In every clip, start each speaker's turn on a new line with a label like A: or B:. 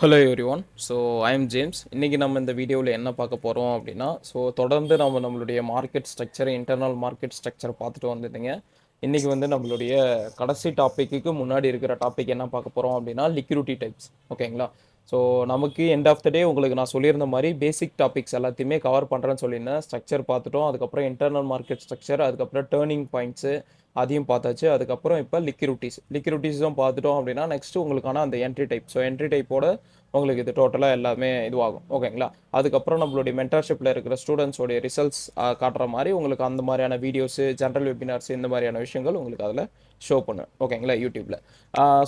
A: Hello everyone. So I am James. இன்றைக்கி நம்ம இந்த வீடியோவில் என்ன பார்க்க போகிறோம் அப்படின்னா, தொடர்ந்து நம்மளுடைய market structure, internal market structure பார்த்துட்டு வந்துட்டீங்க. இன்றைக்கி நம்மளுடைய கடைசி டாப்பிக்கு முன்னாடி இருக்கிற டாபிக் என்ன பார்க்க போகிறோம் அப்படின்னா, லிக்விடிட்டி டைப்ஸ். ஓகேங்களா? ஸோ நமக்கு எண்ட் ஆஃப் த டே உங்களுக்கு நான் சொல்லியிருந்த மாதிரி பேசிக் டாபிக்ஸ் எல்லாத்தையுமே கவர் பண்ணுறேன்னு சொல்லியிருந்தேன். ஸ்ட்ரக்சர் பார்த்துட்டோம், அதுக்கப்புறம் இன்டர்னல் மார்க்கெட் ஸ்ட்ரக்சர், அதுக்கப்புறம் டேர்னிங் பாயிண்ட்ஸு அதையும் பார்த்தாச்சு. அதுக்கப்புறம் இப்போ லிக்விடிட்டிஸும் பார்த்துட்டோம் அப்படின்னா, நெக்ஸ்ட்டு உங்களுக்கான அந்த என்ட்ரி டைப். ஸோ என்ட்ரி டைப்போட உங்களுக்கு இது டோட்டலாக எல்லாமே இதுவாகும். ஓகேங்களா? அதுக்கப்புறம் நம்மளுடைய மென்டர்ஷிப்பில் இருக்கிற ஸ்டூடெண்ட்ஸோடைய ரிசல்ட்ஸ் காட்டுற மாதிரி உங்களுக்கு அந்த மாதிரியான வீடியோஸு, ஜென்ரல் வெபினார்ஸ், இந்த மாதிரியான விஷயங்கள் உங்களுக்கு அதில் ஷோ பண்ணுவேன். ஓகேங்களா? யூடியூப்பில்.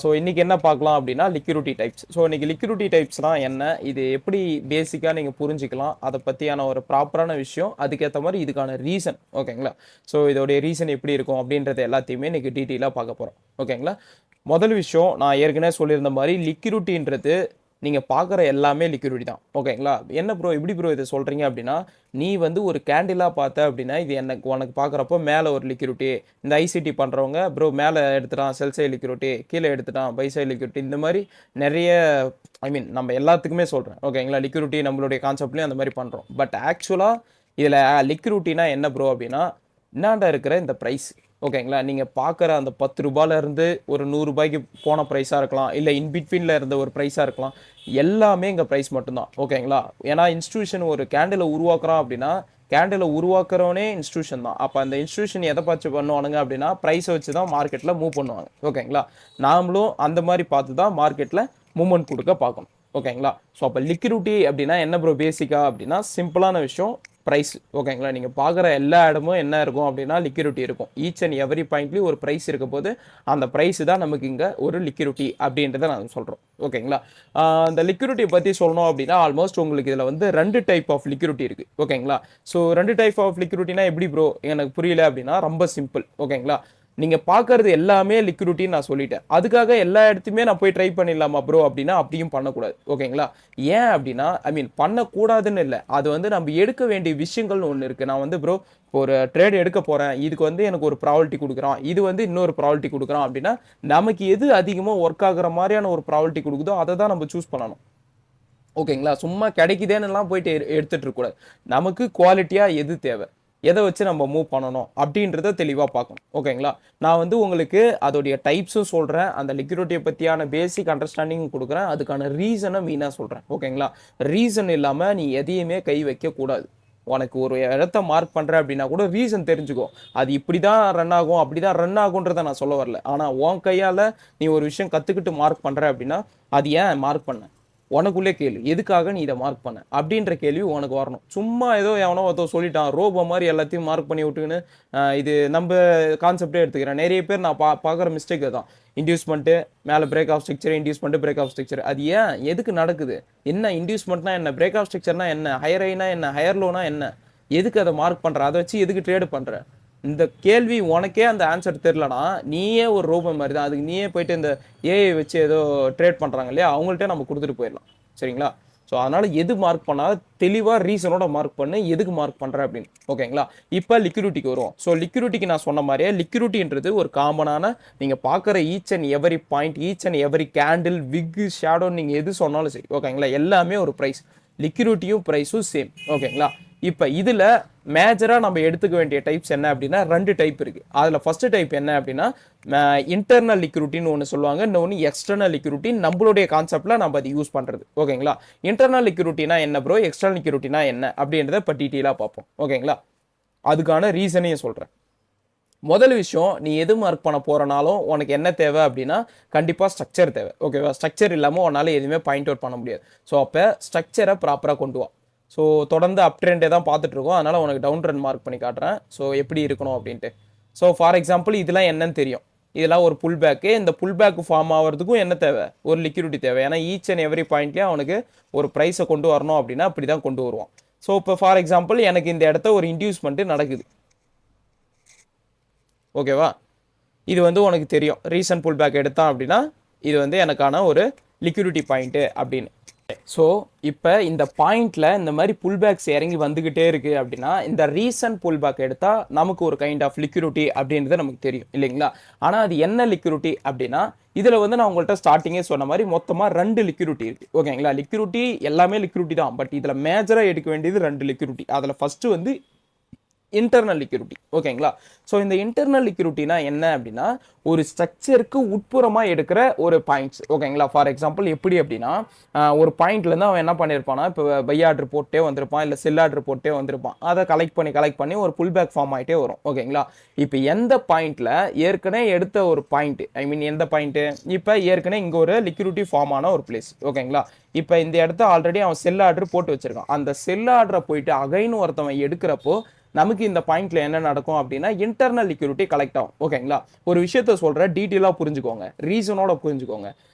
A: ஸோ இன்றைக்கி என்ன பார்க்கலாம் அப்படின்னா, லிக்விடிட்டி டைப்ஸ். ஸோ இன்றைக்கி லிக்விடிட்டி டைப்ஸ்னால் என்ன, இது எப்படி பேசிக்காக நீங்கள் புரிஞ்சிக்கலாம், அதை பற்றியான ஒரு ப்ராப்பரான விஷயம், அதுக்கேற்ற மாதிரி இதுக்கான ரீசன். ஓகேங்களா? ஸோ இதோடைய ரீசன் எப்படி இருக்கும் அப்படின்றது எல்லாத்தையுமே இன்றைக்கி டீட்டெயிலாக பார்க்க போகிறோம். ஓகேங்களா? முதல் விஷயம், நான் ஏற்கனவே சொல்லியிருந்த மாதிரி லிக்விடிட்டின்றது நீங்கள் பார்க்குற எல்லாமே லிக்விடிட்டி தான். ஓகேங்களா? என்ன ப்ரோ இப்படி ப்ரோ இதை சொல்கிறீங்க அப்படின்னா, நீ ஒரு கேண்டிலாக பார்த்த அப்படின்னா இது உனக்கு பார்க்குறப்போ மேலே ஒரு லிக்விடிட்டி, இந்த ஐசிடி பண்ணுறவங்க ப்ரோ மேலே எடுத்துட்டான் செல் சைடு லிக்விடிட்டி, கீழே எடுத்துட்டான் பை சைடு லிக்விடிட்டி, இந்த மாதிரி நிறைய நம்ம எல்லாத்துக்குமே சொல்கிறேன். ஓகேங்களா? லிக்விடிட்டி நம்மளுடைய கான்செப்ட்லேயும் அந்த மாதிரி பண்ணுறோம். பட் ஆக்சுவலாக இதில் லிக்விடிட்டினா என்ன ப்ரோ அப்படின்னா, என்னாண்டா இருக்கிற இந்த ப்ரைஸ். ஓகேங்களா? நீங்கள் பார்க்குற அந்த 10 ரூபாயிலேருந்து ஒரு 100 ரூபாய்க்கு போன ப்ரைஸாக இருக்கலாம், இல்லை இன்பிட்வீனில் இருந்த ஒரு ப்ரைஸாக இருக்கலாம், எல்லாமே இங்கே ப்ரைஸ் மட்டும்தான். ஓகேங்களா? ஏன்னா இன்ஸ்டியூஷன் ஒரு கேண்டிலை உருவாக்குறான் அப்படின்னா, கேண்டிலை உருவாக்குறவனே இன்ஸ்டியூஷன் தான். அப்போ அந்த இன்ஸ்டியூஷன் எதை பார்த்து பண்ணுவானுங்க அப்படின்னா, ப்ரைஸை வச்சு தான் மார்க்கெட்டில் மூவ் பண்ணுவாங்க. ஓகேங்களா? நாமளும் அந்த மாதிரி பார்த்து தான் மார்க்கெட்டில் மூவ்மெண்ட் கொடுக்க பார்க்கணும். ஓகேங்களா? ஸோ அப்போ லிக்விடிட்டி அப்படின்னா என்ன ப்ரோ பேசிக்காக அப்படின்னா, சிம்பிளான விஷயம், ப்ரைஸ். ஓகேங்களா? நீங்கள் பார்க்குற எல்லா இடமும் என்ன இருக்கும் அப்படின்னா லிக்விடிட்டி இருக்கும். ஈச் அண்ட் எவரி பாயிண்ட்லேயும் ஒரு ப்ரைஸ் இருக்க போது அந்த ப்ரைஸ் தான் நமக்கு இங்கே ஒரு லிக்விடிட்டி அப்படின்றத நான் சொல்கிறோம். ஓகேங்களா? அந்த லிக்விடிட்டியை பற்றி சொல்லணும் அப்படின்னா ஆல்மோஸ்ட் உங்களுக்கு இதில் 2 டைப் ஆஃப் லிக்விடிட்டி இருக்குது. ஓகேங்களா? ஸோ 2 டைப் ஆஃப் லிக்விடிட்டினா எப்படி ப்ரோ எனக்கு புரியல அப்படின்னா, ரொம்ப சிம்பிள். ஓகேங்களா? நீங்கள் பார்க்கறது எல்லாமே லிக்விடிட்டின்னு நான் சொல்லிட்டேன். அதுக்காக எல்லா இடத்துலையுமே நான் போய் ட்ரை பண்ணிடலாமா ப்ரோ அப்படின்னா அப்படியும் பண்ணக்கூடாது. ஓகேங்களா? ஏன் அப்படின்னா பண்ணக்கூடாதுன்னு இல்லை, அது நம்ம எடுக்க வேண்டிய விஷயங்கள்னு ஒன்று இருக்குது. நான் ப்ரோ இப்போ ஒரு ட்ரேட் எடுக்க போகிறேன், இதுக்கு எனக்கு ஒரு ப்ராபபிலிட்டி கொடுக்குறான், இது இன்னொரு ப்ராபபிலிட்டி கொடுக்குறான் அப்படின்னா, நமக்கு எது அதிகமாக ஒர்க் ஆகுற மாதிரியான ஒரு ப்ராபபிலிட்டி கொடுக்குதோ அதை தான் நம்ம சூஸ் பண்ணணும். ஓகேங்களா? சும்மா கிடைக்குதேன்னுலாம் போயிட்டு எடுத்துகிட்டு இருக்கக்கூடாது. நமக்கு குவாலிட்டியாக எது தேவை, எதை வச்சு நம்ம மூவ் பண்ணணும் அப்படின்றத தெளிவாக பார்க்கணும். ஓகேங்களா? நான் உங்களுக்கு அதோடைய டைப்ஸும் சொல்கிறேன், அந்த லிக்விடிட்டியை பற்றியான பேசிக் அண்டர்ஸ்டாண்டிங்கும் கொடுக்குறேன், அதுக்கான ரீசனை மெயினாக சொல்கிறேன். ஓகேங்களா? ரீசன் இல்லாமல் நீ எதையுமே கை வைக்கக்கூடாது. உனக்கு ஒரு இடத்த மார்க் பண்ணுற அப்படின்னா கூட ரீசன் தெரிஞ்சுக்கோ. அது இப்படி தான் ரன் ஆகும், அப்படி தான் ரன் ஆகுன்றதை நான் சொல்ல வரல. ஆனால் உன் கையால் நீ ஒரு விஷயம் கற்றுக்கிட்டு மார்க் பண்ணுற அப்படின்னா, அது ஏன் மார்க் பண்ண, உனக்குள்ளே கேள்வி, எதுக்காக நீ இதை மார்க் பண்ண அப்படின்ற கேள்வி உனக்கு வரணும். சும்மா ஏதோ எவனோ ஒருத்தர் சொல்லிட்டான் ரோபோ மாதிரி எல்லாத்தையும் மார்க் பண்ணி விட்டுன்னு, இது நம்ம கான்செப்டே எடுத்துக்கிறேன். நிறைய பேர் நான் பார்க்குற மிஸ்டேக் தான். இன்டியூஸ்மெண்ட்டு மேலே break of structure, inducement break of structure. அது ஏன் எதுக்கு நடக்குது, என்ன இன்டியூஸ்மெண்ட்னா என்ன, பிரேக் ஆஃப் ஸ்ட்ரக்சர்னா என்ன, ஹையர் ஹைனா என்ன, ஹையர் லோனா என்ன, எதுக்கு அதை மார்க் பண்ணுற, அதை வச்சு எதுக்கு ட்ரேடு பண்ணுற? இந்த கேள்வி உனக்கே அந்த ஆன்சர் தெரிலனா நீயே ஒரு ரோபோ மாதிரி தான். அதுக்கு நீயே போயிட்டு இந்த ஏஐ வச்சு ஏதோ ட்ரேட் பண்ணுறாங்க இல்லையா, அவங்கள்ட்ட நம்ம கொடுத்துட்டு போயிடலாம். சரிங்களா? ஸோ அதனால் எது மார்க் பண்ணால் தெளிவாக ரீசனோட மார்க் பண்ணு, எதுக்கு மார்க் பண்ணுற அப்படின்னு. ஓகேங்களா? இப்போ லிக்விடிட்டிக்கு வருவோம். ஸோ லிக்விடிட்டிக்கு நான் சொன்ன மாதிரியே லிக்விடிட்டின்றது ஒரு காமனான நீங்கள் பார்க்குற each and every point, each and every candle, விக்கு, ஷேடோன்னு நீங்கள் எது சொன்னாலும் சரி. ஓகேங்களா? எல்லாமே ஒரு ப்ரைஸ். லிக்விடிட்டியும் ப்ரைஸும் சேம். ஓகேங்களா? இப்போ இதில் மேஜராக நம்ம எடுத்துக்க வேண்டிய டைப்ஸ் என்ன அப்படின்னா 2 டைப் இருக்குது. அதில் ஃபஸ்ட்டு டைப் என்ன அப்படின்னா இன்டர்னல் லிக்விடிட்டின்னு ஒன்று சொல்லுவாங்க, இன்னொன்று எக்ஸ்டர்னல் லிக்விடிட்டி. நம்மளுடைய கான்செப்டில் நம்ம அதை யூஸ் பண்ணுறது. ஓகேங்களா? இன்டர்னல் லிக்விடிட்டினா என்ன ப்ரோ, எக்ஸ்டர்னல் லிக்விடிட்டினா என்ன அப்படின்றத இப்போ டீட்டெயிலாக பார்ப்போம். ஓகேங்களா? அதுக்கான ரீசனையும் சொல்கிறேன். முதல் விஷயம், நீ எது மார்க் பண்ண போகிறனாலும் உனக்கு என்ன தேவை அப்படின்னா கண்டிப்பாக ஸ்ட்ரக்சர் தேவை. ஓகேவா? ஸ்ட்ரக்சர் இல்லாமல் உன்னால் எதுவுமே பாயிண்ட் அவுட் பண்ண முடியாது. ஸோ அப்போ ஸ்ட்ரக்சரை ப்ராப்பராக கொண்டு வா. ஸோ தொடர்ந்து அப் ட்ரெண்டே தான் பார்த்துட்ருக்கோம், அதனால் உனக்கு டவுன் ட்ரெண்ட் மார்க் பண்ணி காட்டுறேன். ஸோ எப்படி இருக்கணும் அப்படின்ட்டு. ஸோ ஃபார் எக்ஸாம்பிள் இதெல்லாம் என்னன்னு தெரியும், இதெல்லாம் ஒரு புல் பேக்கு. இந்த புல் பேக்கு ஃபார்ம் ஆகிறதுக்கும் என்ன தேவை, ஒரு லிக்விடிட்டி தேவை. ஏன்னா ஈச் அண்ட் எவரி பாயிண்ட்லேயும் அவனுக்கு ஒரு ப்ரைஸை கொண்டு வரணும் அப்படின்னா அப்படி தான் கொண்டு வருவான். ஸோ இப்போ ஃபார் எக்ஸாம்பிள் எனக்கு இந்த இடத்த ஒரு இன்டியூஸ்மெண்ட்டு நடக்குது. ஓகேவா? இது உனக்கு தெரியும், ரீசன்ட் புல் பேக் எடுத்தான் அப்படின்னா இது எனக்கான ஒரு லிக்விடிட்டி பாயிண்ட்டு அப்படின்னு. ஸோ இப்போ இந்த பாயிண்ட்ல இந்த மாதிரி புல் பேக்ஸ் இறங்கி வந்துகிட்டே இருக்கு அப்படின்னா இந்த ரீசன்ட் புல் பேக் எடுத்தா நமக்கு ஒரு கைண்ட் ஆஃப் லிக்யூரிட்டி அப்படின்றது நமக்கு தெரியும் இல்லைங்களா. ஆனால் அது என்ன லிக்யூரிட்டி அப்படின்னா இதில் வந்து நான் உங்கள்கிட்ட ஸ்டார்டிங்கே சொன்ன மாதிரி மொத்தமாக 2 லிக்யூரிட்டி இருக்கு. ஓகேங்களா, லிக்யூரிட்டி எல்லாமே லிக்யூரிட்டி தான், பட் இதில் மேஜராக எடுக்க வேண்டியது 2 லிக்யூரிட்டி. அதில் ஃபர்ஸ்ட் வந்து இன்டர்னல் லிக்யூரிட்டி. ஓகேங்களா, ஸோ இந்த இன்டர்னல் லிக்யூரிட்டினா என்ன அப்படின்னா ஒரு ஸ்ட்ரக்சருக்கு உட்புறமாக எடுக்கிற ஒரு பாயிண்ட்ஸ். ஓகேங்களா, ஃபார் எக்ஸாம்பிள் எப்படி அப்படின்னா ஒரு பாயிண்ட்லேருந்து அவன் என்ன பண்ணியிருப்பானா இப்போ பை ஆர்டர் போட்டே வந்திருப்பான், இல்லை செல் ஆர்டர் போட்டே வந்திருப்பான். அதை கலெக்ட் பண்ணி ஒரு புல் பேக் ஃபார்ம் ஆகிட்டே வரும். ஓகேங்களா, இப்போ எந்த பாயிண்ட்ல ஏற்கனவே எடுத்த ஒரு பாயிண்ட், ஐ மீன் எந்த பாயிண்ட்டு, இப்போ ஏற்கனவே இங்கே ஒரு லிக்யூரிட்டி ஃபார்ம் ஆன ஒரு பிளேஸ். ஓகேங்களா, இப்போ இந்த இடத்த ஆல்ரெடி அவன் செல் ஆர்டர் போட்டு வச்சிருக்கான். அந்த செல் ஆர்டரை போயிட்டு அகைன்னு ஒருத்தவன் எடுக்கிறப்போ நமக்கு இந்த பாயிண்ட்ல என்ன நடக்கும் அப்படின்னா இன்டர்னல் லிக்யூரிட்டி கலெக்ட் ஆகும். ஓகேங்களா, ஒரு விஷயத்த சொல்ற டீட்டெயிலாக புரிஞ்சுக்கோங்க, ரீசனோட புரிஞ்சுக்கோங்க.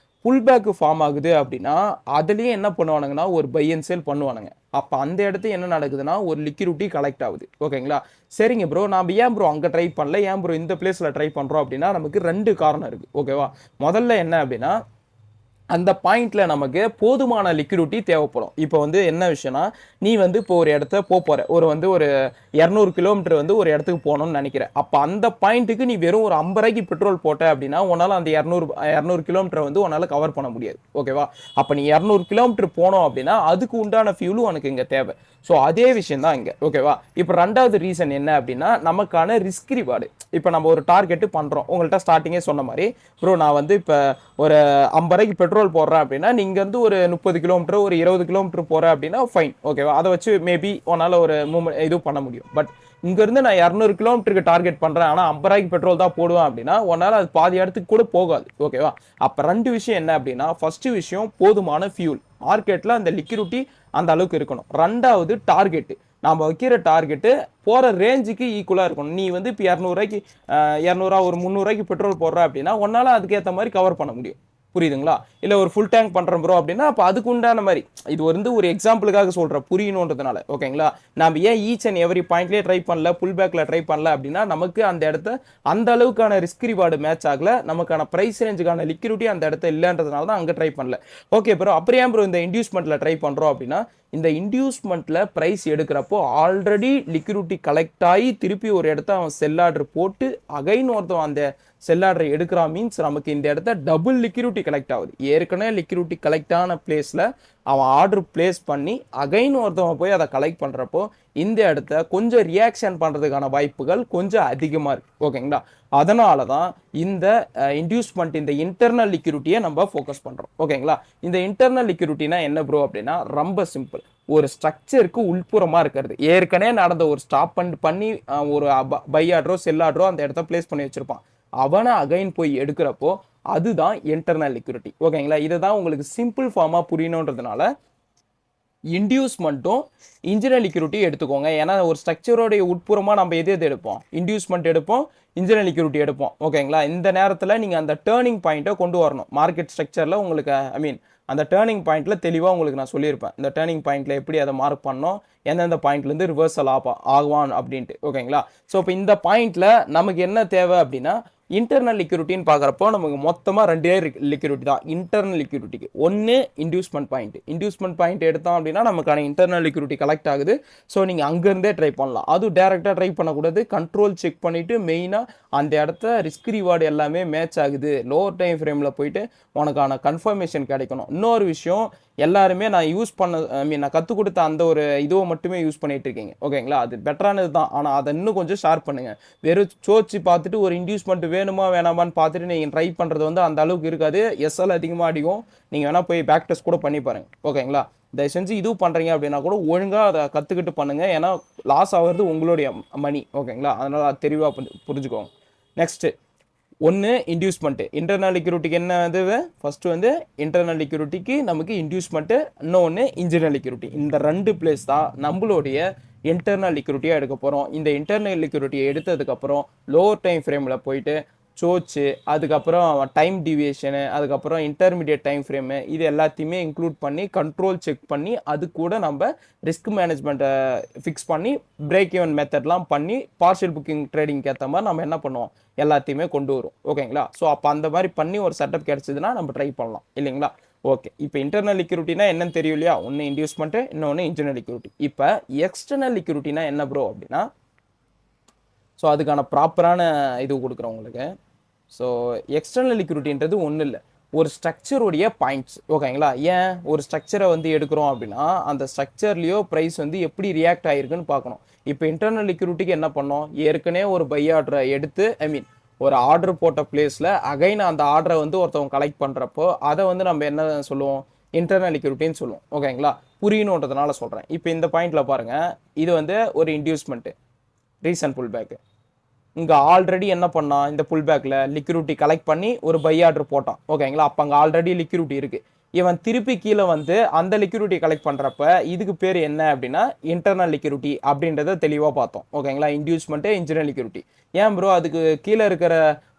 A: புல் பேக் ஃபார்ம் ஆகுது அப்படின்னா அதுலயே என்ன பண்ணுவானுங்கன்னா ஒரு பை அண்ட் சேல் பண்ணுவானுங்க. அப்போ அந்த இடத்து என்ன நடக்குதுன்னா ஒரு லிக்யூரிட்டி கலெக்ட் ஆகுது. ஓகேங்களா, சரிங்க ப்ரோ, நான் ஏன் ப்ரோ அங்கே ட்ரை பண்ணல, ஏன் ப்ரோ இந்த பிளேஸ்ல ட்ரை பண்றோம் அப்படின்னா நமக்கு 2 காரணம் இருக்கு. ஓகேவா, முதல்ல என்ன அப்படின்னா அந்த பாயிண்ட்ல நமக்கு போதுமான லிக்விடிட்டி தேவைப்படும். இப்போ வந்து என்ன விஷயம்னா நீ வந்து இப்போ ஒரு இடத்த போற ஒரு 200 கிலோமீட்டர் வந்து ஒரு இடத்துக்கு போகணும்னு நினைக்கிறேன். அப்போ அந்த பாயிண்ட்டுக்கு நீ வெறும் ஒரு 50 ரூபாய்க்கு பெட்ரோல் போட்ட அப்படின்னா உன்னால அந்த 200 கிலோமீட்டர் வந்து உன்னால கவர் பண்ண முடியாது. ஓகேவா, அப்போ நீ 200 கிலோமீட்டர் போனோம் அப்படின்னா அதுக்கு உண்டான ஃபியூலும் உனக்கு இங்கே தேவை. ஸோ அதே விஷயம் தான் இங்கே. ஓகேவா, இப்போ 2வது ரீசன் என்ன அப்படின்னா நமக்கான ரிஸ்க் ரிவார்டு. இப்போ நம்ம ஒரு டார்கெட்டு பண்ணுறோம், உங்கள்கிட்ட ஸ்டார்டிங்கே சொன்ன மாதிரி ப்ரோ நான் வந்து இப்போ ஒரு 50 ரூபாய்க்கு பெட்ரோல் போடுறேன் அப்படின்னா நீங்கள் வந்து ஒரு 30 கிலோமீட்டர் ஒரு 20 கிலோமீட்டர் போகிறேன் அப்படின்னா ஃபைன். ஓகேவா, அதை வச்சு மேபி உன்னால் ஒரு இது பண்ண முடியும். பட் இங்கேருந்து நான் 200 கிலோமீட்டருக்கு டார்கெட் பண்ணுறேன், ஆனால் 50 ரூபாய்க்கு பெட்ரோல் தான் போடுவேன் அப்படின்னா உன்னால் அது பாதி இடத்துக்கு கூட போகாது. ஓகேவா, அப்போ 2 விஷயம் என்ன அப்படின்னா ஃபர்ஸ்ட் விஷயம் போதுமான ஃபியூல், மார்க்கெட்டில் அந்த லிக்விடிட்டி அந்த அளவுக்கு இருக்கணும். 2வது டார்கெட்டு, நாம் வைக்கிற டார்கெட்டு போகிற ரேஞ்சுக்கு ஈக்குவலாக இருக்கணும். நீ வந்து இப்போ 200 ரூபாய்க்கு 200 ஒரு 300 ரூபாய்க்கு பெட்ரோல் போடுற அப்படின்னா உன்னால் அதுக்கேற்ற மாதிரி கவர் பண்ண முடியும். புரியுதுங்களா, இல்லை ஒரு ஃபுல் டேங்க் பண்ணுறோம் ப்ரோ அப்படின்னா அப்போ அதுக்கு உண்டான மாதிரி இது வந்து ஒரு எக்ஸாம்பிளுக்காக சொல்கிறேன் புரியணுன்றதுனால. ஓகேங்களா, நம்ம ஏன் ஈச் அண்ட் எவரி பாயிண்ட்லேயே ட்ரை பண்ணல, புல் பேக்கில் ட்ரை பண்ணல அப்படின்னா நமக்கு அந்த இடத்த அந்த அளவுக்கான ரிஸ்க் ரிவார்டு மேட்ச் ஆகல, நமக்கான ப்ரைஸ் ரேஞ்சுக்கான லிக்விடிட்டி அந்த இடத்த இல்லைன்றதுனால தான் அங்கே ட்ரை பண்ணல. ஓகே ப்ரோ, அப்புறம் ஏன் ப்ரோ இந்த இன்டியூஸ்மெண்ட்டில் ட்ரை பண்ணுறோம் அப்படின்னா இந்த இன்டியூஸ்மெண்ட்டில் ப்ரைஸ் எடுக்கிறப்போ ஆல்ரெடி லிக்விடிட்டி கலெக்ட் ஆகி திருப்பி ஒரு இடத்த அவன் செல் ஆர்டர் போட்டு அகைன் ஒருத்தவன் அந்த செல் ஆர்டர் எடுக்கிறான். மீன்ஸ் நமக்கு இந்த இடத்த டபுள் லிக்விடிட்டி கலெக்ட் ஆகுது. ஏற்கனவே லிக்விடிட்டி கலெக்ட் ஆன பிளேஸில் அவன் ஆர்டர் பிளேஸ் பண்ணி அகைன் ஒருத்தவன் போய் அதை கலெக்ட் பண்ணுறப்போ இந்த இடத்த கொஞ்சம் ரியாக்ஷன் பண்ணுறதுக்கான வாய்ப்புகள் கொஞ்சம் அதிகமாக இருக்குது. ஓகேங்களா, அதனால தான் இந்த இன்டியூஸ்மெண்ட் இந்த இன்டர்னல் லிக்விடிட்டியை நம்ம ஃபோக்கஸ் பண்ணுறோம். ஓகேங்களா, இந்த இன்டர்னல் லிக்விடிட்டினா என்ன ப்ரோ அப்படின்னா ரொம்ப சிம்பிள். ஒரு ஸ்ட்ரக்சருக்கு உள்புறமாக இருக்கிறது, ஏற்கனவே நடந்த ஒரு ஸ்டாப் பண்ணி ஒரு பை ஆர்டரோ செல் ஆர்டரோ அந்த இடத்த பிளேஸ் பண்ணி வச்சிருப்பான், அவனை அகைன் போய் எடுக்கிறப்போ அதுதான் இன்டர்னல் லிக்விடிட்டி. ஓகேங்களா, இதை தான் உங்களுக்கு சிம்பிள் ஃபார்மாக புரியணுன்றதுனால இன்டியூஸ்மெண்ட்டும் இன்ஜினியர் லிக்விடிட்டி எடுத்துக்கோங்க. ஏன்னா ஒரு ஸ்ட்ரக்சரோடைய உட்புறமாக நம்ம எது எடுப்போம், இன்டியூஸ்மெண்ட் எடுப்போம், இன்ஜினியர் லிக்விடிட்டி எடுப்போம். ஓகேங்களா, இந்த நேரத்தில் நீங்கள் அந்த டேர்னிங் பாயிண்ட்டை கொண்டு வரணும் மார்க்கெட் ஸ்ட்ரக்சரில். உங்களுக்கு ஐ மீன் அந்த டேர்னிங் பாயிண்ட்டில் தெளிவாக உங்களுக்கு நான் சொல்லியிருப்பேன், இந்த டேர்னிங் பாயிண்ட்டில் எப்படி அதை மார்க் பண்ணோம், எந்தெந்த பாயிண்ட்லேருந்து ரிவர்சல் ஆகுவான் அப்படின்ட்டு. ஓகேங்களா, ஸோ இப்போ இந்த பாயிண்ட்டில் நமக்கு என்ன தேவை அப்படின்னா இன்டர்னல் லிக்விடிட்டின்னு பார்க்குறப்போ நமக்கு மொத்தமாக 2 லிக்விடிட்டி தான் இன்டர்னல் லிக்விடிட்டிக்கு. ஒன்று இன்டியூஸ்மெண்ட் பாயிண்ட் எடுத்தோம் அப்படின்னா நமக்கான இன்டர்னல் லிக்விடிட்டி கலெக்ட் ஆகுது. ஸோ நீங்கள் அங்கேருந்தே ட்ரை பண்ணலாம். அதுவும் டேரெக்டாக ட்ரை பண்ணக்கூடாது, கண்ட்ரோல் செக் பண்ணிவிட்டு மெயினாக அந்த இடத்த ரிஸ்க் ரிவார்டு எல்லாமே மேட்ச் ஆகுது, லோவர் டைம் ஃப்ரேமில் போயிட்டு உனக்கான கன்ஃபர்மேஷன் கிடைக்கணும். இன்னொரு விஷயம், எல்லாருமே நான் யூஸ் பண்ண ஐ மீன் நான் கற்றுக் கொடுத்த அந்த ஒரு இதுவை மட்டுமே யூஸ் பண்ணிட்டு இருக்கீங்க. ஓகேங்களா, அது பெட்டரானது தான், ஆனால் அதை இன்னும் கொஞ்சம் ஷேர் பண்ணுங்கள். வெறும் சோச்சு பார்த்துட்டு ஒரு இன்டியூஸ்மெண்ட் வேணுமா வேணாமான்னு பார்த்துட்டு நீங்கள் ட்ரை பண்ணுறது வந்து அந்த அளவுக்கு இருக்காது, எஸ்எல் அதிகமாக அடிக்கும். நீங்கள் வேணால் போய் பேக் டெஸ்ட் கூட பண்ணி பாருங்கள். ஓகேங்களா, தயவு செஞ்சு இது பண்ணுறீங்க அப்படின்னா கூட ஒழுங்காக அதை கற்றுக்கிட்டு பண்ணுங்கள். ஏன்னா லாஸ் ஆகிறது உங்களுடைய மணி. ஓகேங்களா, அதனால் அது தெளிவாக புரிஞ்சுக்கோங்க. நெக்ஸ்ட்டு ஒன்று இன்டியூஸ்மெண்ட்டு, இன்டர்னல் லிக்விடிட்டிக்கு என்ன இது ஃபஸ்ட்டு வந்து இன்டர்னல் லிக்விடிட்டிக்கு நமக்கு இன்டியூஸ்மெண்ட்டு, இன்னொன்று இன்ஜினியர் லிக்விடிட்டி. இந்த 2 பிளேஸ் தான் நம்மளுடைய இன்டர்னல் லிக்விடிட்டியாக எடுக்க போகிறோம். இந்த இன்டர்னல் லிக்விடிட்டியை எடுத்ததுக்கப்புறம் லோவர் டைம் ஃப்ரேமில் போயிட்டு சோச்சு, அதுக்கப்புறம் டைம் டிவியேஷனு, அதுக்கப்புறம் இன்டர்மீடியட் டைம் ஃப்ரேமு, இது எல்லாத்தையுமே இன்க்ளூட் பண்ணி கண்ட்ரோல் செக் பண்ணி அது கூட நம்ம ரிஸ்க் மேனேஜ்மெண்ட்டை ஃபிக்ஸ் பண்ணி பிரேக் ஈவன் மெத்தட்லாம் பண்ணி பார்ஷியல் புக்கிங் ட்ரேடிங்க்கு ஏற்ற மாதிரி நம்ம என்ன பண்ணுவோம் எல்லாத்தையுமே கொண்டு வரும். ஓகேங்களா, ஸோ அப்போ அந்த மாதிரி பண்ணி ஒரு செட்டப் கிடச்சிதுன்னா நம்ம ட்ரை பண்ணலாம் இல்லைங்களா. ஓகே, இப்போ இன்டர்னல் லிக்விடிட்டினா என்னன்னு தெரியும் இல்லையா? ஒன்று இன்டியூஸ்மெண்ட்டு, இன்னொன்று இன்டர்னல் லிக்விடிட்டி. இப்போ எக்ஸ்டர்னல் லிக்விடிட்டினா என்ன ப்ரோ அப்படின்னா, ஸோ அதுக்கான ப்ராப்பரான இது கொடுக்குறேன் உங்களுக்கு. ஸோ எக்ஸ்டர்னல் லிக்விடிட்டின்றது ஒன்றும் இல்லை, ஒரு ஸ்ட்ரக்சருடைய பாயிண்ட்ஸ். ஓகேங்களா? ஏன் ஒரு ஸ்ட்ரக்சரை வந்து எடுக்கிறோம் அப்படின்னா அந்த ஸ்ட்ரக்சர்லேயோ ப்ரைஸ் வந்து எப்படி ரியாக்ட் ஆகிருக்குன்னு பார்க்கணும். இப்போ இன்டர்னல் லிக்விடிட்டிக்கு என்ன பண்ணோம், ஏற்கனவே ஒரு பை ஆர்டரை எடுத்து ஒரு ஆர்டர் போட்ட பிளேஸில் அகைன் அந்த ஆர்டரை வந்து ஒருத்தவங்க கலெக்ட் பண்ணுறப்போ அதை வந்து நம்ம என்ன சொல்லுவோம், இன்டர்னல் லிக்விடிட்டின்னு சொல்லுவோம். ஓகேங்களா? புரியணுன்றதுனால சொல்கிறேன். இப்போ இந்த பாயிண்டில் பாருங்கள், இது வந்து ஒரு இன்டியூஸ்மெண்ட்டு, ரீசன்ட் புல் பேக்கு. இங்கே ஆல்ரெடி என்ன பண்ணான், இந்த புல் பேக்கில் லிக்விடிட்டி கலெக்ட் பண்ணி ஒரு பை ஆர்டர் போட்டான். ஓகேங்களா? அப்போ அங்கே ஆல்ரெடி லிக்விடிட்டி இருக்குது. இவன் திருப்பி கீழே வந்து அந்த லிக்விடிட்டி கலெக்ட் பண்ணுறப்ப இதுக்கு பேர் என்ன அப்படின்னா இன்டர்னல் லிக்விடிட்டி அப்படின்றத தெளிவாக பார்த்தோம். ஓகேங்களா? இன்டியூஸ்மெண்ட்டு, இன்டர்னல் லிக்விடிட்டி. ஏன் ப்ரோ அதுக்கு கீழே இருக்கிற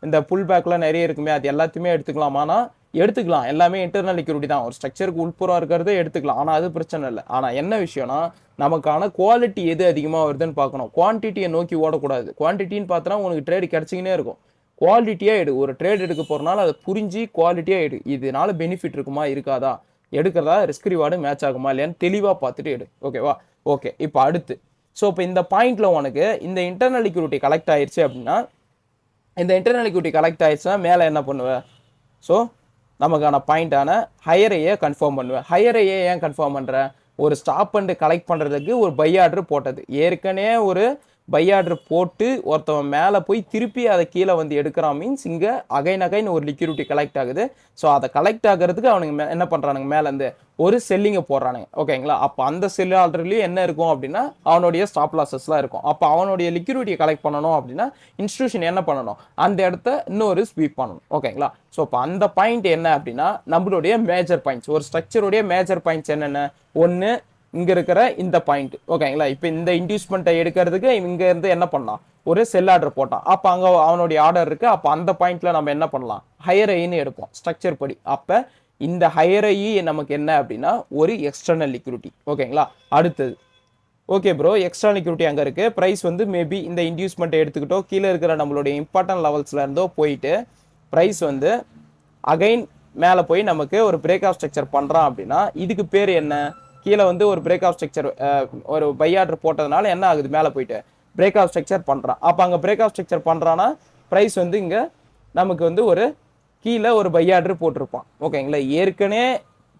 A: இந்த புல் பேக்லாம் நிறைய இருக்குமே, அது எல்லாத்தையுமே எடுத்துக்கலாமானா எடுத்துக்கலாம். எல்லாமே இன்டர்னல் லிக்விடிட்டி தான், ஒரு ஸ்ட்ரக்சருக்கு உட்புறம் இருக்கிறத எடுத்துக்கலாம். ஆனால் அது பிரச்சனை இல்லை. ஆனால் என்ன விஷயம்னா நமக்கான குவாலிட்டி எது அதிகமாக வருதுன்னு பார்க்கணும். குவான்டிட்டியை நோக்கி ஓடக்கூடாது. குவான்டிட்டின்னு பார்த்தோன்னா உனக்கு ட்ரேடு கிடச்சிக்கினே இருக்கும். குவாலிட்டியாக எடு. ஒரு ட்ரேட் எடுக்க போகிறனால அதை புரிஞ்சு குவாலிட்டியாக எடு. இதனால பெனிஃபிட் இருக்குமா இருக்காதா, எடுக்கிறதா ரிஸ்க் ரிவார்டு மேட்ச் ஆகுமா இல்லையான்னு தெளிவாக பார்த்துட்டு எடு. ஓகேவா? ஓகே, இப்போ அடுத்து ஸோ இப்போ இந்த பாயிண்டில் உனக்கு இந்த இன்டர்னல் லிக்விடிட்டி கலெக்ட் ஆயிடுச்சு அப்படின்னா, இந்த இன்டர்னல் லிக்விடிட்டி கலெக்ட் ஆயிடுச்சுன்னா மேலே என்ன பண்ணுவேன், ஸோ நமக்கான பாயிண்டான ஹையரையே கன்ஃபார்ம் பண்ணுவேன். ஹையரையே ஏன் கன்ஃபார்ம் பண்ணுறேன், ஒரு ஸ்டாப் அண்ட் கலெக்ட் பண்ணுறதுக்கு ஒரு பை ஆர்டர் போட்டது, ஏற்கனவே ஒரு பை ஆர்டர் போட்டு ஒருத்தவன் மேலே போய் திருப்பி அதை கீழே வந்து எடுக்கிறான். மீன்ஸ் இங்கே அகைன் ஒரு லிக்விடிட்டி கலெக்ட் ஆகுது. ஸோ அதை கலெக்ட் ஆகிறதுக்கு அவனுங்க என்ன பண்ணுறானுங்க, மேலேருந்து ஒரு செல்லிங்கை போடுறானுங்க. ஓகேங்களா? அப்போ அந்த செல் ஆர்டர்லேயும் என்ன இருக்கும் அப்படின்னா அவனுடைய ஸ்டாப் லாஸஸ்லாம் இருக்கும். அப்போ அவனுடைய லிக்விடிட்டியை கலெக்ட் பண்ணணும் அப்படின்னா இன்ஸ்டியூஷன் என்ன பண்ணணும், அந்த இடத்த இன்னொரு ஸ்வீப் பண்ணணும். ஓகேங்களா? ஸோ இப்போ அந்த பாயிண்ட் என்ன அப்படின்னா நம்மளுடைய மேஜர் பாயிண்ட்ஸ், ஒரு ஸ்ட்ரக்சருடைய மேஜர் பாயிண்ட்ஸ் என்னென்ன, ஒன்று இங்கே இருக்கிற இந்த பாயிண்ட். ஓகேங்களா? இப்போ இந்த இன்டியூஸ்மெண்ட்டை எடுக்கிறதுக்கு இங்கே இருந்து என்ன பண்ணலாம், ஒரு செல் ஆர்டர் போட்டான். அப்போ அங்கே அவனுடைய ஆர்டர் இருக்குது. அப்போ அந்த பாயிண்ட்ல நம்ம என்ன பண்ணலாம், ஹையர் ஐன்னு எடுப்போம் ஸ்ட்ரக்சர் படி. அப்போ இந்த ஹையர் ஐ நமக்கு என்ன அப்படின்னா ஒரு எக்ஸ்டர்னல் லிக்விடிட்டி. ஓகேங்களா? அடுத்தது ஓகே ப்ரோ, எக்ஸ்டர்னல் லிக்விடிட்டி அங்கே இருக்குது. ப்ரைஸ் வந்து மேபி இந்த இன்டியூஸ்மெண்ட்டை எடுத்துக்கிட்டோ கீழே இருக்கிற நம்மளுடைய இம்பார்ட்டன்ட் லெவல்ஸில் இருந்தோ போயிட்டு ப்ரைஸ் வந்து அகைன் மேலே போய் நமக்கு ஒரு பிரேக் ஆஃப் ஸ்ட்ரக்சர் பண்ணுறான் அப்படின்னா இதுக்கு பேர் என்ன, கீழே வந்து ஒரு பிரேக் ஆஃப் ஸ்ட்ரக்சர் ஒரு பை ஆர்டர் போட்டதுனால என்ன ஆகுது, மேலே போயிட்டு பிரேக் ஆஃப் ஸ்ட்ரக்சர் பண்ணுறான். அப்போ அங்கே பிரேக் ஆஃப் ஸ்ட்ரக்சர் பண்ணுறான்னா ப்ரைஸ் வந்து இங்கே நமக்கு வந்து ஒரு கீழே ஒரு பை ஆர்டர் போட்டிருப்பான். ஓகேங்களா? ஏற்கனவே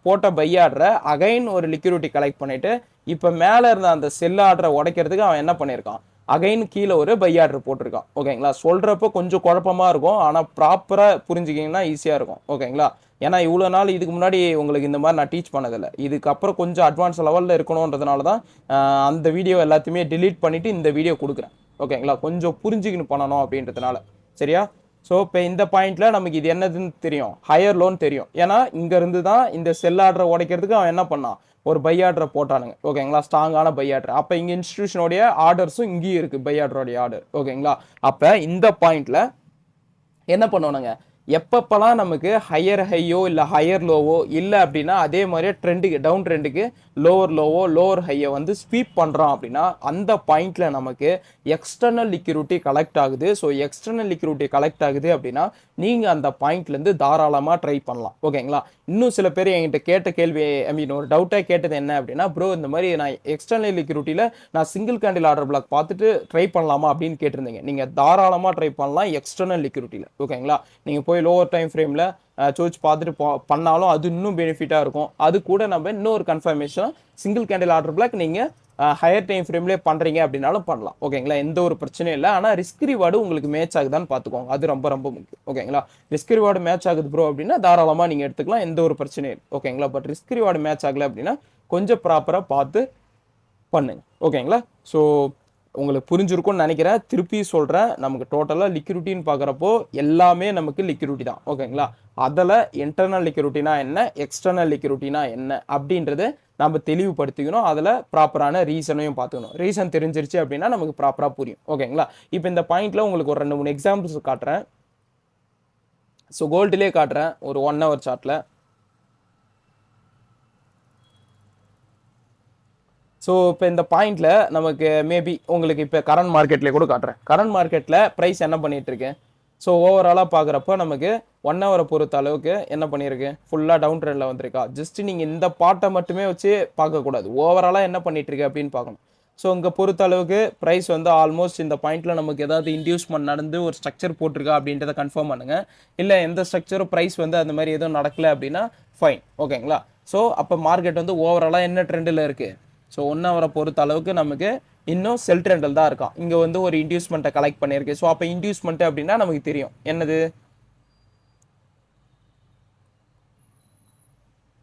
A: போட்ட பை ஆர்டரை அகைன் ஒரு லிக்விடிட்டி கலெக்ட் பண்ணிவிட்டு இப்போ மேலே இருந்த அந்த செல் ஆர்டரை உடைக்கிறதுக்கு அவன் என்ன பண்ணியிருக்கான், அகைன் கீழே ஒரு பை ஆர்டர் போட்டிருக்கான். ஓகேங்களா? சொல்கிறப்ப கொஞ்சம் குழப்பமாக இருக்கும், ஆனால் ப்ராப்பராக புரிஞ்சுக்கிங்கன்னா ஈஸியாக இருக்கும். ஓகேங்களா? ஏன்னா இவ்வளோ நாள் இதுக்கு முன்னாடி உங்களுக்கு இந்த மாதிரி நான் டீச் பண்ணதில்லை. இதுக்கப்புறம் கொஞ்சம் அட்வான்ஸ் லெவலில் இருக்கணுன்றதுனால தான் அந்த வீடியோ எல்லாத்தையுமே டிலீட் பண்ணிவிட்டு இந்த வீடியோ கொடுக்குறேன். ஓகேங்களா? கொஞ்சம் புரிஞ்சுக்கின்னு பண்ணணும் அப்படின்றதுனால. சரியா? ஸோ இப்போ இந்த பாயிண்ட்டில் நமக்கு இது என்னதுன்னு தெரியும், ஹையர் லோன் தெரியும். ஏன்னா இங்கேருந்து தான் இந்த செல் ஆர்டரை உடைக்கிறதுக்கு அவன் என்ன பண்ணான், ஒரு பை ஆர்டரை போட்டானுங்க. ஓகேங்களா? ஸ்ட்ராங்கான பை ஆர்டர். அப்போ இங்கே இன்ஸ்டியூஷனுடைய ஆர்டர்ஸும் இங்கேயும் இருக்குது, பை ஆர்டருடைய ஆர்டர். ஓகேங்களா? அப்போ இந்த பாயிண்டில் என்ன பண்ணுவானுங்க, எப்பப்பெல்லாம் நமக்கு ஹையர் ஹையோ இல்லை ஹையர் லோவோ இல்லை அப்படின்னா அதே மாதிரியே ட்ரெண்டுக்கு டவுன் ட்ரெண்டுக்கு லோவர் லோவோ லோவர் ஹையை வந்து ஸ்வீப் பண்ணுறோம் அப்படின்னா அந்த பாயிண்டில் நமக்கு எக்ஸ்டர்னல் லிக்விடிட்டி கலெக்ட் ஆகுது. ஸோ எக்ஸ்டர்னல் லிக்விடிட்டி கலெக்ட் ஆகுது அப்படின்னா நீங்கள் அந்த பாயிண்ட்லேருந்து தாராளமாக ட்ரை பண்ணலாம். ஓகேங்களா? இன்னும் சில பேர் என்கிட்ட கேட்ட கேள்வி, ஒரு டவுட்டாக கேட்டது என்ன அப்படின்னா, ப்ரோ இந்த மாதிரி நான் எக்ஸ்டர்னல் லிக்விடிட்டியில் நான் சிங்கிள் கேண்டில் ஆர்டர் பிளாக் பார்த்துட்டு ட்ரை பண்ணலாமா அப்படின்னு கேட்டிருந்தீங்க. நீங்கள் தாராளமாக ட்ரை பண்ணலாம் எக்ஸ்டர்னல் லிக்விடிட்டியில். ஓகேங்களா? நீங்கள் போய் லோவர் டைம் ஃப்ரேமில் சோச் பார்த்துட்டு பண்ணாலும் அது இன்னும் பெனிஃபிட்டாக இருக்கும். அது கூட நம்ம இன்னொரு confirmation single candle order black நீங்கள் ஹையர் டைம் ஃப்ரேம்லேயே பண்ணுறீங்க அப்படின்னாலும் பண்ணலாம். ஓகேங்களா? எந்த ஒரு பிரச்சனையும் இல்லை. ஆனால் ரிஸ்க் ரிவார்டு உங்களுக்கு மேட்ச் ஆகுதான்னு பார்த்துக்கோங்க, அது ரொம்ப ரொம்ப முக்கியம். ஓகேங்களா? ரிஸ்க் ரிவார்டு மேட்ச் ஆகுது ப்ரோ அப்படின்னா தாராளமாக நீங்கள் எடுத்துக்கலாம், எந்த ஒரு பிரச்சனையும் இல்லை. ஓகேங்களா? பட் ரிஸ்க் ரிவார்டு மேட்ச் ஆகலை அப்படின்னா கொஞ்சம் ப்ராப்பராக பார்த்து பண்ணுங்க. ஓகேங்களா? ஸோ உங்களுக்கு புரிஞ்சிருக்கும்னு நினைக்கிறேன். திருப்பி சொல்கிறேன், நமக்கு டோட்டலாக லிக்விடிட்டின்னு பார்க்குறப்போ எல்லாமே நமக்கு லிக்விடிட்டி தான். ஓகேங்களா? அதில் இன்டர்னல் லிக்விடிட்டினா என்ன, எக்ஸ்டர்னல் லிக்விடிட்டினா என்ன அப்படின்றது நம்ம தெளிவுபடுத்திக்கணும். அதில் ப்ராப்பரான ரீசனையும் பார்த்துக்கணும். ரீசன் தெரிஞ்சிருச்சு அப்படின்னா நமக்கு ப்ராப்பராக புரியும். ஓகேங்களா? இப்போ இந்த பாயிண்டில் உங்களுக்கு ஒரு 2-3 எக்ஸாம்பிள்ஸ் காட்டுறேன். ஸோ கோல்டுலேயே காட்டுறேன், ஒரு 1 hour சார்ட்டில். ஸோ இப்போ இந்த பாயிண்டில் நமக்கு மேபி உங்களுக்கு இப்போ கரண்ட் மார்க்கெட்லேயே கூட காட்டுறேன். கரண்ட் மார்க்கெட்டில் ப்ரைஸ் என்ன பண்ணிகிட்டு இருக்கு, ஸோ ஓவராலாக பார்க்குறப்போ நமக்கு 1 ஹவரை பொறுத்த அளவுக்கு என்ன பண்ணியிருக்கு, ஃபுல்லாக டவுன் ட்ரெண்டில் வந்திருக்கா. ஜஸ்ட் நீங்கள் இந்த பாட்டை மட்டுமே வச்சு பார்க்கக்கூடாது, ஓவராலாக என்ன பண்ணிட்டு இருக்கு அப்படின்னு பார்க்கணும். ஸோ இங்கே பொறுத்த அளவுக்கு ப்ரைஸ் வந்து ஆல்மோஸ்ட் இந்த பாயிண்ட்டில் நமக்கு ஏதாவது இன்டியூஸ்மெண்ட் நடந்து ஒரு ஸ்ட்ரக்சர் போட்டிருக்கா அப்படின்றத கன்ஃபார்ம் பண்ணுங்கள். இல்லை எந்த ஸ்ட்ரக்சரும் ப்ரைஸ் வந்து அந்த மாதிரி எதுவும் நடக்கலை அப்படின்னா ஃபைன், ஓகேங்களா. ஸோ அப்போ மார்க்கெட் வந்து ஓவராலாக என்ன ட்ரெண்டில் இருக்குது, ஸோ 1 ஹவரை பொறுத்த அளவுக்கு நமக்கு இன்னும் செல் ட்ரெண்டில் தான் இருக்கான். இங்கே வந்து ஒரு இன்டியூஸ்மெண்ட்டை கலெக்ட் பண்ணியிருக்கு. ஸோ அப்போ இன்டியூஸ்மெண்ட் அப்படின்னா நமக்கு தெரியும் என்னது.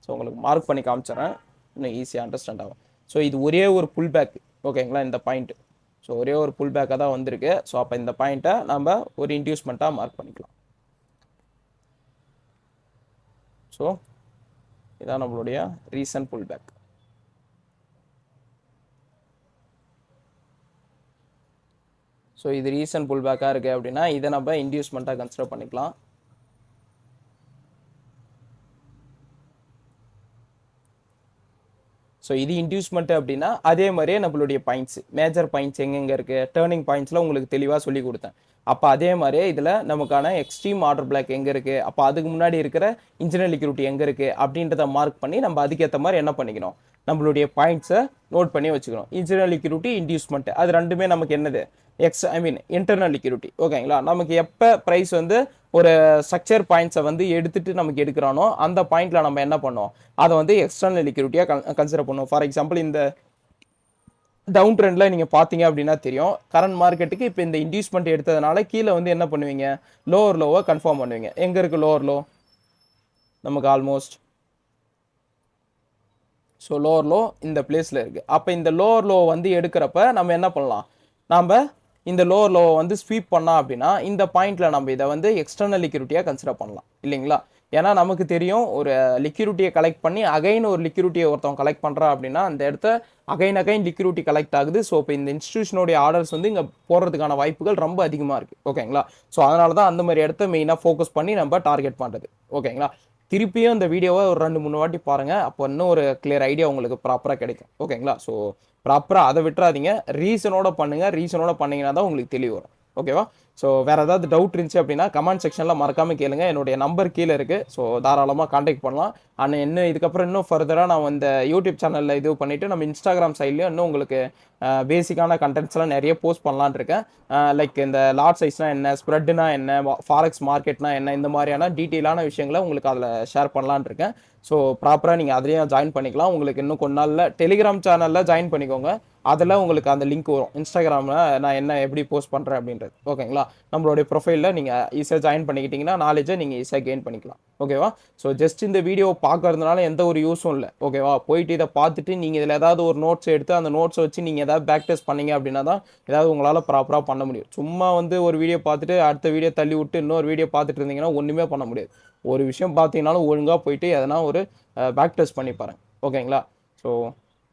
A: ஸோ உங்களுக்கு மார்க் பண்ணி காமிச்சிடறேன், இன்னும் ஈஸியாக அண்டர்ஸ்டாண்ட் ஆகும். ஸோ இது ஒரே ஒரு புல் பேக், ஓகேங்களா, இந்த பாயிண்ட்டு. ஸோ ஒரே ஒரு புல் பேக்காக தான் வந்திருக்கு. ஸோ அப்போ இந்த பாயிண்ட்டை நம்ம ஒரு இன்டியூஸ்மெண்ட்டாக மார்க் பண்ணிக்கலாம். ஸோ இதான் நம்மளுடைய ரீசன்ட் புல் பேக். ஸோ இது ரீசன்ட் புல் பேக்காக இருக்குது அப்படின்னா இதை நம்ம இன்டியூஸ்மெண்ட்டாக கன்சிடர் பண்ணிக்கலாம். ஸோ இது இன்டியூஸ்மெண்ட் அப்படின்னா அதே மாதிரியே நம்மளுடைய பாயிண்ட்ஸ், மேஜர் பாயிண்ட்ஸ் எங்கெங்கே இருக்குது, டேர்னிங் பாயிண்ட்ஸில் உங்களுக்கு தெளிவாக சொல்லி கொடுத்தேன். அப்போ அதே மாதிரியே இதில் நமக்கான எக்ஸ்ட்ரீம் ஆர்டர் பிளாக் எங்கே இருக்குது, அப்போ அதுக்கு முன்னாடி இருக்கிற இன்ஜினியர் லிக்விடிட்டி எங்கே இருக்குது அப்படின்றத மார்க் பண்ணி நம்ம அதுக்கேற்ற மாதிரி என்ன பண்ணிக்கணும், நம்மளுடைய பாயிண்ட்ஸை நோட் பண்ணி வச்சுக்கணும். இன்ஜினியர் லிக்விடிட்டி, இன்டியூஸ்மெண்ட், அது ரெண்டுமே நமக்கு என்னது, இன்டர்னல் லிக்விடிட்டி, ஓகேங்களா. நமக்கு எப்போ ப்ரைஸ் வந்து ஒரு ஸ்ட்ரக்சர் பாயிண்ட்ஸை வந்து எடுத்துட்டு நமக்கு எடுக்கிறானோ அந்த பாயிண்ட்ல நம்ம என்ன பண்ணோம், அதை வந்து எக்ஸ்டர்னல் லிக்விடிட்டியாக கன்சிடர் பண்ணுவோம். ஃபார் எக்ஸாம்பிள் இந்த டவுன் ட்ரெண்டில் நீங்கள் பார்த்தீங்க அப்படின்னா தெரியும், கரண்ட் மார்க்கெட்டுக்கு இப்போ இந்த இன்டியூஸ்மெண்ட் எடுத்ததுனால கீழே வந்து என்ன பண்ணுவீங்க, லோவர் லோவை கன்ஃபார்ம் பண்ணுவீங்க. எங்கே இருக்குது லோவர் லோ, நமக்கு ஆல்மோஸ்ட் ஸோ லோவர் லோ இந்த பிளேஸில் இருக்குது. அப்போ இந்த லோவர் லோ வந்து எடுக்கிறப்ப நம்ம என்ன பண்ணலாம், நாம் இந்த லோவர் லோவை வந்து ஸ்வீப் பண்ணா அப்படின்னா இந்த பாயிண்ட்ல நம்ம இதை வந்து எக்ஸ்டர்னல் லிக்விடிட்டியாக கன்சிடர் பண்ணலாம் இல்லைங்களா. ஏன்னா நமக்கு தெரியும் ஒரு லிக்விடிட்டியை கலெக்ட் பண்ணி அகைன் ஒரு லிக்விடிட்டியை ஒருத்தவங்க கலெக்ட் பண்ணுறா அப்படின்னா அந்த இடத்த அகைன் லிக்விடிட்டி கலெக்ட் ஆகுது. ஸோ இப்போ இந்த இன்ஸ்டியூஷனுடைய ஆர்டர்ஸ் வந்து இங்கே போடுறதுக்கான வாய்ப்புகள் ரொம்ப அதிகமாக இருக்குது, ஓகேங்களா. ஸோ அதனால தான் அந்த மாதிரி இடத்த மெயினாக ஃபோக்கஸ் பண்ணி நம்ம டார்கெட் பண்ணுறது, ஓகேங்களா. திருப்பியும் இந்த வீடியோவை ஒரு 2-3 வாட்டி பாருங்கள், அப்போ இன்னும் ஒரு கிளியர் ஐடியா உங்களுக்கு ப்ராப்பராக கிடைக்கும், ஓகேங்களா. ஸோ ப்ராப்பராக அதை விட்டுறாதீங்க, ரீசனோட பண்ணுங்கள், ரீசனோட பண்ணிங்கன்னா தான் உங்களுக்கு தெளிவு வரும், ஓகேவா. ஸோ வேறு ஏதாவது டவுட் இருந்துச்சு அப்படின்னா கமெண்ட் செக்ஷனில் மறக்காமல் கேளுங்க, என்னுடைய நம்பர் கீழே இருக்குது. ஸோ தாராளமாக காண்டாக்ட் பண்ணலாம். ஆனால் இன்னும் இதுக்கப்புறம் இன்னும் ஃபர்தராக நான் இந்த யூடியூப் சேனலில் இது பண்ணிவிட்டு நம்ம இன்ஸ்டாகிராம் சைட்லேயும் இன்னும் உங்களுக்கு பேசிக்கான கண்டென்ட்ஸ்லாம் நிறைய போஸ்ட் பண்ணலான் இருக்கேன். லைக் இந்த லாட் சைஸ்னால் என்ன, ஸ்ப்ரெட்னா என்ன, ஃபாரெக்ஸ் மார்க்கெட்னா என்ன, இந்த மாதிரியான டீட்டெயிலான விஷயங்களை உங்களுக்கு அதில் ஷேர் பண்ணலான் இருக்கேன். ஸோ ப்ராப்பராக நீங்கள் அதிலையும் ஜாயின் பண்ணிக்கலாம். உங்களுக்கு இன்னும் கொஞ்ச நாளில் டெலிகிராம் சேனலில் ஜாயின் பண்ணிக்கோங்க, அதில் உங்களுக்கு அந்த லிங்க் வரும், இன்ஸ்டாகிராமில் நான் என்ன எப்படி போஸ்ட் பண்ணுறேன் அப்படின்றது, ஓகேங்களா. நம்மளுடைய ப்ரொஃபைலில் நீங்கள் ஈஸியாக ஜாயின் பண்ணிக்கிட்டிங்கன்னா நாலேஜை நீங்கள் ஈஸியாக கெயின் பண்ணிக்கலாம், ஓகேவா. ஸோ ஜஸ்ட் இந்த வீடியோவை பார்க்கறதுனால எந்த ஒரு யூஸும் இல்லை, ஓகேவா. போயிட்டு இதை பார்த்துட்டு நீங்கள் இதில் ஏதாவது ஒரு நோட்ஸ் எடுத்து அந்த நோட்ஸை வச்சு நீங்கள் ஏதாவது பேக் டெஸ்ட் பண்ணீங்க அப்படின்னா தான் ஏதாவது உங்களால் ப்ராப்பராக பண்ண முடியும். சும்மா வந்து ஒரு வீடியோ பார்த்துட்டு அடுத்த வீடியோ தள்ளி விட்டு இன்னொரு வீடியோ பார்த்துட்டு இருந்தீங்கன்னா ஒன்றுமே பண்ண முடியாது. ஒரு விஷயம் பார்த்தீங்கன்னாலும் ஒழுங்காக போயிட்டு எதனா ஒரு பேக் டெஸ்ட் பண்ணி பாருங்க, ஓகேங்களா. ஸோ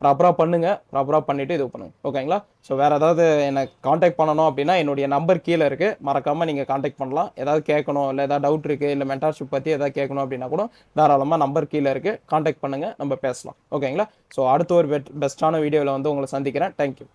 A: ப்ராப்பராக பண்ணுங்கள், ப்ராப்பராக பண்ணிவிட்டு இது பண்ணுங்கள், ஓகேங்களா. ஸோ வேறு ஏதாவது என்னை காண்டாக்ட் பண்ணணும் அப்படின்னா என்னுடைய நம்பர் கீழே இருக்குது, மறக்காமல் நீங்கள் காண்டாக்ட் பண்ணலாம். ஏதாவது கேட்கணும், இல்லை ஏதாவது டவுட் இருக்குது, இல்லை மென்டார்ஷிப் பற்றி எதாவது கேட்கணும் அப்படின்னா கூட தாராளமாக நம்பர் கீழே இருக்குது, காண்டாக்ட் பண்ணுங்கள், நம்ம பேசலாம், ஓகேங்களா. ஸோ அடுத்த ஒரு பெஸ்ட்டான வீடியோவில் வந்து உங்களை சந்திக்கிறேன். தேங்க்யூ.